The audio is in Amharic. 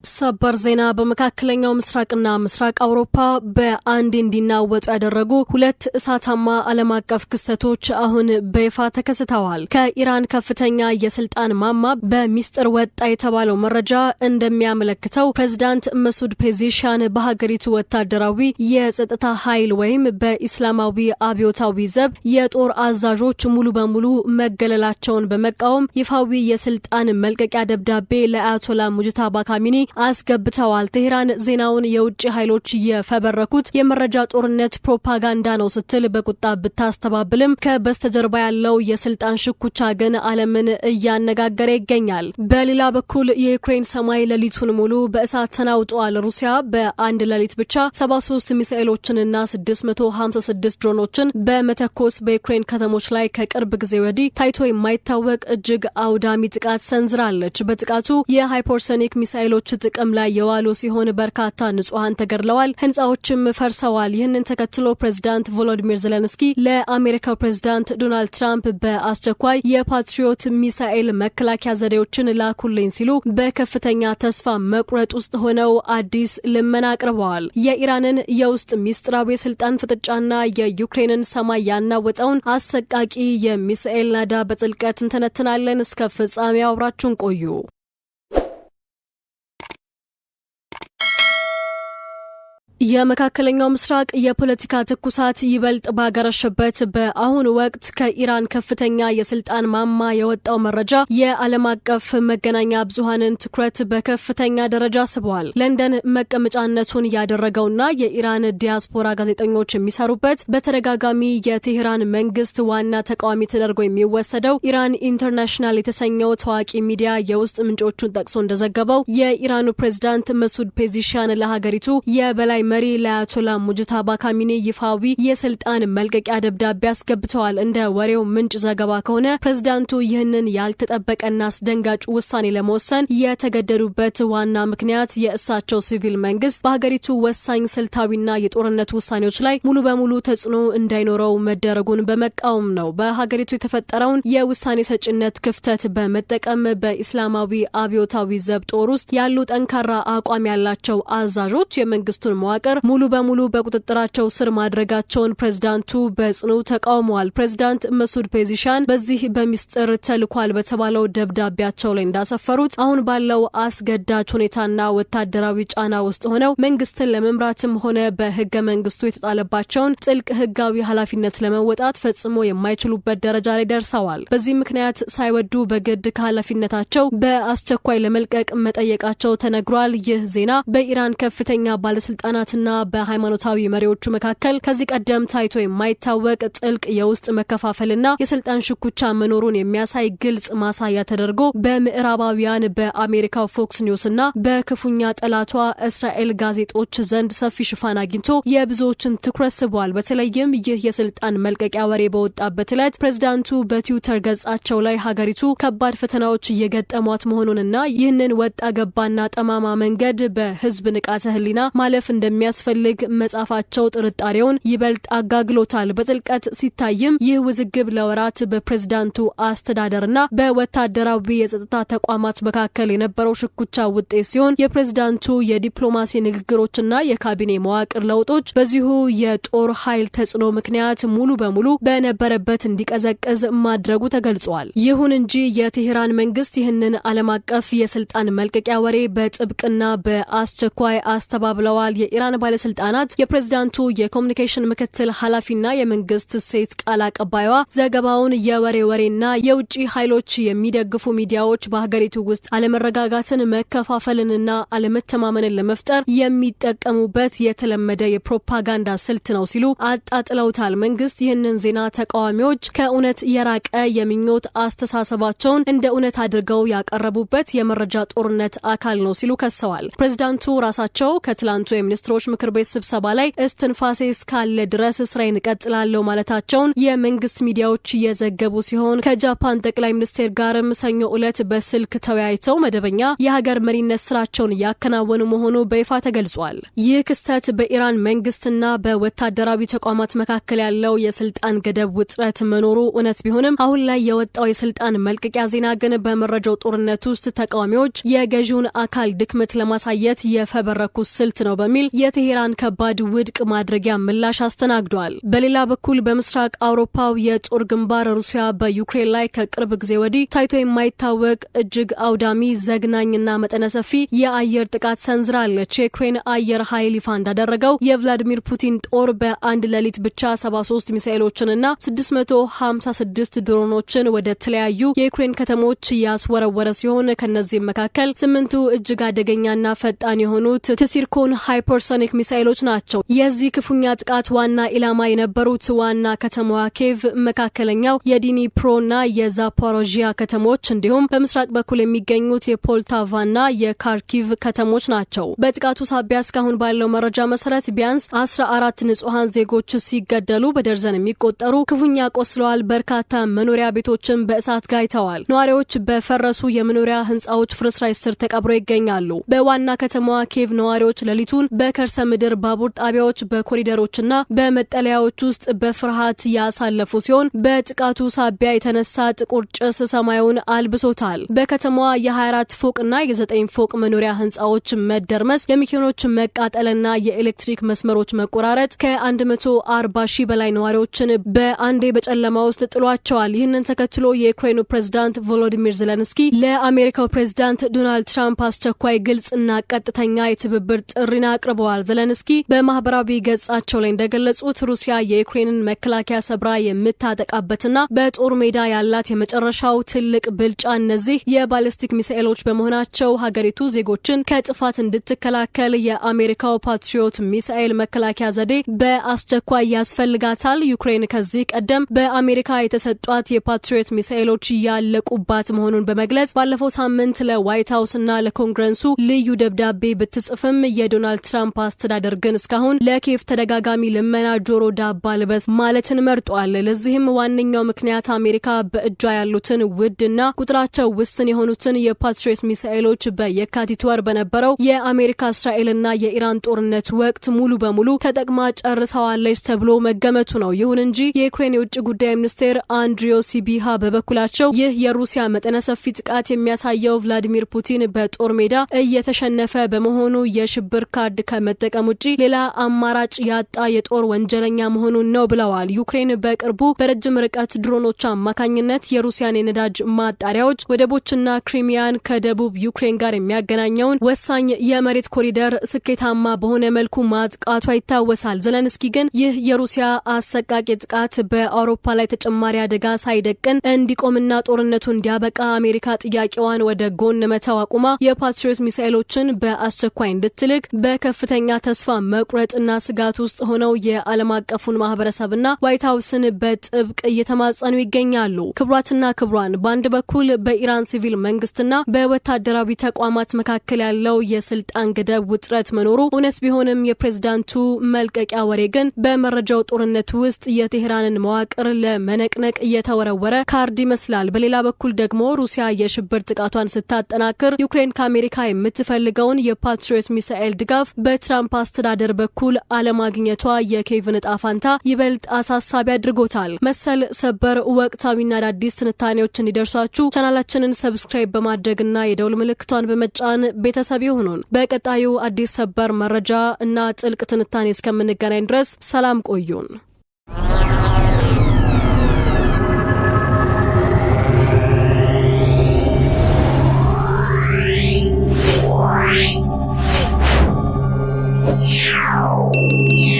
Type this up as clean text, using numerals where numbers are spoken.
ሰበር ዜና በመካከለኛው ምስራቅና ምስራቅ አውሮፓ በአንድ እንዲናወጡ ያደረጉ ሁለት እሳታማ ዓለም አቀፍ ክስተቶች አሁን በይፋ ተከስተዋል። ከኢራን ከፍተኛ የስልጣን ማማ በሚስጥር ወጣ የተባለው መረጃ እንደሚያመለክተው ፕሬዝዳንት መሱድ ፔዜሽያን በሀገሪቱ ወታደራዊ የጸጥታ ኃይል ወይም በኢስላማዊ አብዮታዊ ዘብ የጦር አዛዦች ሙሉ በሙሉ መገለላቸውን በመቃወም ይፋዊ የስልጣን መልቀቂያ ደብዳቤ ለአያቶላ ሙጅታባ ካሚኒ አስገብተዋል። ቴህራን ዜናውን የውጭ ኃይሎች የፈበረኩት የመረጃ ጦርነት ፕሮፓጋንዳ ነው ስትል በቁጣ ብታስተባብልም ከበስተጀርባ ያለው የስልጣን ሽኩቻ ግን ዓለምን እያነጋገረ ይገኛል። በሌላ በኩል የዩክሬን ሰማይ ሌሊቱን ሙሉ በእሳት ተናውጧል። ሩሲያ በአንድ ሌሊት ብቻ 73 ሚሳኤሎችንና 656 ድሮኖችን በመተኮስ በዩክሬን ከተሞች ላይ ከቅርብ ጊዜ ወዲህ ታይቶ የማይታወቅ እጅግ አውዳሚ ጥቃት ሰንዝራለች። በጥቃቱ የሃይፐርሶኒክ ሚሳኤሎች ጥቅም ላይ የዋሉ ሲሆን በርካታ ንጹሃን ተገድለዋል፣ ህንጻዎችም ፈርሰዋል። ይህንን ተከትሎ ፕሬዝዳንት ቮሎዲሚር ዜሌንስኪ ለአሜሪካው ፕሬዝዳንት ዶናልድ ትራምፕ በአስቸኳይ የፓትሪዮት ሚሳኤል መከላከያ ዘዴዎችን ላኩልኝ ሲሉ በከፍተኛ ተስፋ መቁረጥ ውስጥ ሆነው አዲስ ልመና አቅርበዋል። የኢራንን የውስጥ ሚስጥራዊ ስልጣን ፍጥጫና የዩክሬንን ሰማይ ያናወጠውን አሰቃቂ የሚሳኤል ናዳ በጥልቀት እንተነትናለን። እስከ ፍጻሜው አብራችሁን ቆዩ። የመካከለኛው ምስራቅ የፖለቲካ ትኩሳት ይበልጥ ባገረሸበት በአሁኑ ወቅት ከኢራን ከፍተኛ የስልጣን ማማ የወጣው መረጃ የዓለም አቀፍ መገናኛ ብዙሃንን ትኩረት በከፍተኛ ደረጃ ስቧል። ለንደን መቀመጫነቱን ያደረገውና የኢራን ዲያስፖራ ጋዜጠኞች የሚሰሩበት በተደጋጋሚ የቴህራን መንግስት ዋና ተቃዋሚ ተደርጎ የሚወሰደው ኢራን ኢንተርናሽናል የተሰኘው ታዋቂ ሚዲያ የውስጥ ምንጮቹን ጠቅሶ እንደዘገበው የኢራኑ ፕሬዝዳንት መሱድ ፔዜሽያን ለሀገሪቱ የበላይ መሪ ለአያቶላ ሙጅታባ ካሚኒ ይፋዊ የስልጣን መልቀቂያ ደብዳቤ አስገብተዋል። እንደ ወሬው ምንጭ ዘገባ ከሆነ ፕሬዝዳንቱ ይህንን ያልተጠበቀና አስደንጋጭ ውሳኔ ለመወሰን የተገደዱበት ዋና ምክንያት የእሳቸው ሲቪል መንግስት በሀገሪቱ ወሳኝ ስልታዊና የጦርነት ውሳኔዎች ላይ ሙሉ በሙሉ ተጽዕኖ እንዳይኖረው መደረጉን በመቃወም ነው። በሀገሪቱ የተፈጠረውን የውሳኔ ሰጭነት ክፍተት በመጠቀም በኢስላማዊ አብዮታዊ ዘብ ጦር ውስጥ ያሉ ጠንካራ አቋም ያላቸው አዛዦች የመንግስቱን መዋቅር ሙሉ በሙሉ በቁጥጥራቸው ስር ማድረጋቸውን ፕሬዝዳንቱ በጽኑ ተቃውመዋል። ፕሬዝዳንት መሱድ ፔዜሽያን በዚህ በሚስጥር ተልኳል በተባለው ደብዳቤያቸው ላይ እንዳሰፈሩት አሁን ባለው አስገዳጅ ሁኔታና ወታደራዊ ጫና ውስጥ ሆነው መንግስትን ለመምራትም ሆነ በህገ መንግስቱ የተጣለባቸውን ጥልቅ ህጋዊ ኃላፊነት ለመወጣት ፈጽሞ የማይችሉበት ደረጃ ላይ ደርሰዋል። በዚህ ምክንያት ሳይወዱ በግድ ከኃላፊነታቸው በአስቸኳይ ለመልቀቅ መጠየቃቸው ተነግሯል። ይህ ዜና በኢራን ከፍተኛ ባለስልጣናትና በሃይማኖታዊ መሪዎቹ መካከል ከዚህ ቀደም ታይቶ የማይታወቅ ጥልቅ የውስጥ መከፋፈልና የስልጣን ሽኩቻ መኖሩን የሚያሳይ ግልጽ ማሳያ ተደርጎ በምዕራባውያን በአሜሪካው ፎክስ ኒውስና በክፉኛ ጠላቷ እስራኤል ጋዜጦች ዘንድ ሰፊ ሽፋን አግኝቶ የብዙዎችን ትኩረት ስቧል። በተለይም ይህ የስልጣን መልቀቂያ ወሬ በወጣበት ዕለት ፕሬዝዳንቱ በትዊተር ገጻቸው ላይ ሀገሪቱ ከባድ ፈተናዎች እየገጠሟት መሆኑንና ይህንን ወጣ ገባና ጠማማ መንገድ በህዝብ ንቃተ ህሊና ማለፍ እንደሚያስፈልግ መጻፋቸው ጥርጣሬውን ይበልጥ አጋግሎታል። በጥልቀት ሲታይም ይህ ውዝግብ ለወራት በፕሬዝዳንቱ አስተዳደርና በወታደራዊ የጸጥታ ተቋማት መካከል የነበረው ሽኩቻ ውጤት ሲሆን የፕሬዝዳንቱ የዲፕሎማሲ ንግግሮችና የካቢኔ መዋቅር ለውጦች በዚሁ የጦር ኃይል ተጽዕኖ ምክንያት ሙሉ በሙሉ በነበረበት እንዲቀዘቅዝ ማድረጉ ተገልጿል። ይሁን እንጂ የቴህራን መንግስት ይህንን ዓለም አቀፍ የስልጣን መልቀቂያ ወሬ በጥብቅና በአስቸኳይ አስተባብለዋል። የኢራን ባለስልጣናት የፕሬዝዳንቱ የኮሙኒኬሽን ምክትል ኃላፊና የመንግስት ሴት ቃል አቀባይዋ ዘገባውን የወሬ ወሬና የውጭ ኃይሎች የሚደግፉ ሚዲያዎች በሀገሪቱ ውስጥ አለመረጋጋትን፣ መከፋፈልንና አለመተማመንን ለመፍጠር የሚጠቀሙበት የተለመደ የፕሮፓጋንዳ ስልት ነው ሲሉ አጣጥለውታል። መንግስት ይህንን ዜና ተቃዋሚዎች ከእውነት የራቀ የምኞት አስተሳሰባቸውን እንደ እውነት አድርገው ያቀረቡበት የመረጃ ጦርነት አካል ነው ሲሉ ከሰዋል። ፕሬዝዳንቱ ራሳቸው ከትላንቱ የሚኒስትሮች ሚኒስትሮች ምክር ቤት ስብሰባ ላይ እስትንፋሴ እስካለ ድረስ ስራዬን እቀጥላለሁ ማለታቸውን የመንግስት ሚዲያዎች እየዘገቡ ሲሆን ከጃፓን ጠቅላይ ሚኒስትር ጋርም ሰኞ ዕለት በስልክ ተወያይተው መደበኛ የሀገር መሪነት ስራቸውን ያከናወኑ መሆኑ በይፋ ተገልጿል። ይህ ክስተት በኢራን መንግስትና በወታደራዊ ተቋማት መካከል ያለው የስልጣን ገደብ ውጥረት መኖሩ እውነት ቢሆንም አሁን ላይ የወጣው የስልጣን መልቀቂያ ዜና ግን በመረጃው ጦርነት ውስጥ ተቃዋሚዎች የገዢውን አካል ድክመት ለማሳየት የፈበረኩት ስልት ነው በሚል የቴሄራን ከባድ ውድቅ ማድረጊያ ምላሽ አስተናግዷል። በሌላ በኩል በምስራቅ አውሮፓው የጦር ግንባር ሩሲያ በዩክሬን ላይ ከቅርብ ጊዜ ወዲህ ታይቶ የማይታወቅ እጅግ አውዳሚ ዘግናኝና መጠነ ሰፊ የአየር ጥቃት ሰንዝራለች። የዩክሬን አየር ኃይል ይፋ እንዳደረገው የቭላዲሚር ፑቲን ጦር በአንድ ሌሊት ብቻ 73 ሚሳኤሎችንና 656 ድሮኖችን ወደ ተለያዩ የዩክሬን ከተሞች ያስወረወረ ሲሆን ከነዚህም መካከል 8ቱ እጅግ አደገኛና ፈጣን የሆኑት ትሲርኮን ሃይፐርሶኒክ ሚሳኤሎች ናቸው። የዚህ ክፉኛ ጥቃት ዋና ኢላማ የነበሩት ዋና ከተማዋ ኬቭ፣ መካከለኛው የዲኒፕሮና የዛፖሮዥያ ከተሞች እንዲሁም በምስራቅ በኩል የሚገኙት የፖልታቫና የካርኪቭ ከተሞች ናቸው። በጥቃቱ ሳቢያ እስካሁን ባለው መረጃ መሰረት ቢያንስ 14 ንጹሃን ዜጎች ሲገደሉ በደርዘን የሚቆጠሩ ክፉኛ ቆስለዋል። በርካታ መኖሪያ ቤቶችን በእሳት ጋይተዋል። ነዋሪዎች በፈረሱ የመኖሪያ ህንጻዎች ፍርስራሽ ስር ተቀብረው ይገኛሉ። በዋና ከተማዋ ኬቭ ነዋሪዎች ሌሊቱን በከርሰ ምድር ባቡር ጣቢያዎች፣ በኮሪደሮችና በመጠለያዎች ውስጥ በፍርሃት ያሳለፉ ሲሆን በጥቃቱ ሳቢያ የተነሳ ጥቁር ጭስ ሰማዩን አልብሶታል። በከተማዋ የ24 ፎቅና የ9 ፎቅ መኖሪያ ህንጻዎች መደርመስ፣ የመኪኖች መቃጠልና የኤሌክትሪክ መስመሮች መቆራረጥ ከ140 ሺህ በላይ ነዋሪዎችን በአንዴ በጨለማ ውስጥ ጥሏቸዋል። ይህንን ተከትሎ የዩክሬኑ ፕሬዝዳንት ቮሎዲሚር ዜሌንስኪ ለአሜሪካው ፕሬዝዳንት ዶናልድ ትራምፕ አስቸኳይ ግልጽና ቀጥተኛ የትብብር ጥሪን አቅርበዋል። ዜሌንስኪ በማህበራዊ ገጻቸው ላይ እንደገለጹት ሩሲያ የዩክሬንን መከላከያ ሰብራ የምታጠቃበትና በጦር ሜዳ ያላት የመጨረሻው ትልቅ ብልጫ እነዚህ የባሊስቲክ ሚሳኤሎች በመሆናቸው ሀገሪቱ ዜጎችን ከጥፋት እንድትከላከል የአሜሪካው ፓትሪዮት ሚሳኤል መከላከያ ዘዴ በአስቸኳይ ያስፈልጋታል። ዩክሬን ከዚህ ቀደም በአሜሪካ የተሰጧት የፓትሪዮት ሚሳኤሎች ያለቁባት መሆኑን በመግለጽ ባለፈው ሳምንት ለዋይት ሀውስና ለኮንግረሱ ልዩ ደብዳቤ ብትጽፍም የዶናልድ ትራምፕ አስተዳደር ግን እስካሁን ለኬቭ ተደጋጋሚ ልመና ጆሮ ዳባ ልበስ ማለትን መርጧል። ለዚህም ዋነኛው ምክንያት አሜሪካ በእጇ ያሉትን ውድና ቁጥራቸው ውስን የሆኑትን የፓትሪዮት ሚሳኤሎች በየካቲት ወር በነበረው የአሜሪካ እስራኤልና የኢራን ጦርነት ወቅት ሙሉ በሙሉ ተጠቅማ ጨርሰዋለች ተብሎ መገመቱ ነው። ይሁን እንጂ የዩክሬን የውጭ ጉዳይ ሚኒስቴር አንድሪዮ ሲቢሃ በበኩላቸው ይህ የሩሲያ መጠነ ሰፊ ጥቃት የሚያሳየው ቭላዲሚር ፑቲን በጦር ሜዳ እየተሸነፈ በመሆኑ የሽብር ካርድ ከመጠቀም ውጪ ሌላ አማራጭ ያጣ የጦር ወንጀለኛ መሆኑን ነው ብለዋል። ዩክሬን በቅርቡ በረጅም ርቀት ድሮኖች አማካኝነት የሩሲያን የነዳጅ ማጣሪያዎች፣ ወደቦችና ክሪሚያን ከደቡብ ዩክሬን ጋር የሚያገናኘውን ወሳኝ የመሬት ኮሪደር ስኬታማ በሆነ መልኩ ማጥቃቷ ይታወሳል። ዜሌንስኪ ግን ይህ የሩሲያ አሰቃቂ ጥቃት በአውሮፓ ላይ ተጨማሪ አደጋ ሳይደቅን እንዲቆምና ጦርነቱ እንዲያበቃ አሜሪካ ጥያቄዋን ወደ ጎን መተው አቁማ የፓትሪዮት ሚሳኤሎችን በአስቸኳይ እንድትልክ በከፍተኛ ተስፋ መቁረጥና ስጋት ውስጥ ሆነው የዓለም አቀፉን ማህበረሰብና ዋይት ሀውስን በጥብቅ እየተማጸኑ ይገኛሉ። ክቡራትና ክቡራን፣ በአንድ በኩል በኢራን ሲቪል መንግስትና በወታደራዊ ተቋማት መካከል ያለው የስልጣን ገደብ ውጥረት መኖሩ እውነት ቢሆንም የፕሬዝዳንቱ መልቀቂያ ወሬ ግን በመረጃው ጦርነት ውስጥ የቴሄራንን መዋቅር ለመነቅነቅ እየተወረወረ ካርድ ይመስላል። በሌላ በኩል ደግሞ ሩሲያ የሽብር ጥቃቷን ስታጠናክር ዩክሬን ከአሜሪካ የምትፈልገውን የፓትሪዮት ሚሳኤል ድጋፍ በትራምፕ አስተዳደር በኩል አለማግኘቷ የኬቭን ዕጣ ፈንታ ይበልጥ አሳሳቢ አድርጎታል። መሰል ሰበር ወቅታዊና አዳዲስ ትንታኔዎች እንዲደርሷችሁ ቻናላችንን ሰብስክራይብ በማድረግና የደውል ምልክቷን በመጫን ቤተሰብ ይሁኑን። በቀጣዩ አዲስ ሰበር መረጃ እና ጥልቅ ትንታኔ እስከምንገናኝ ድረስ ሰላም ቆዩን። Yeah.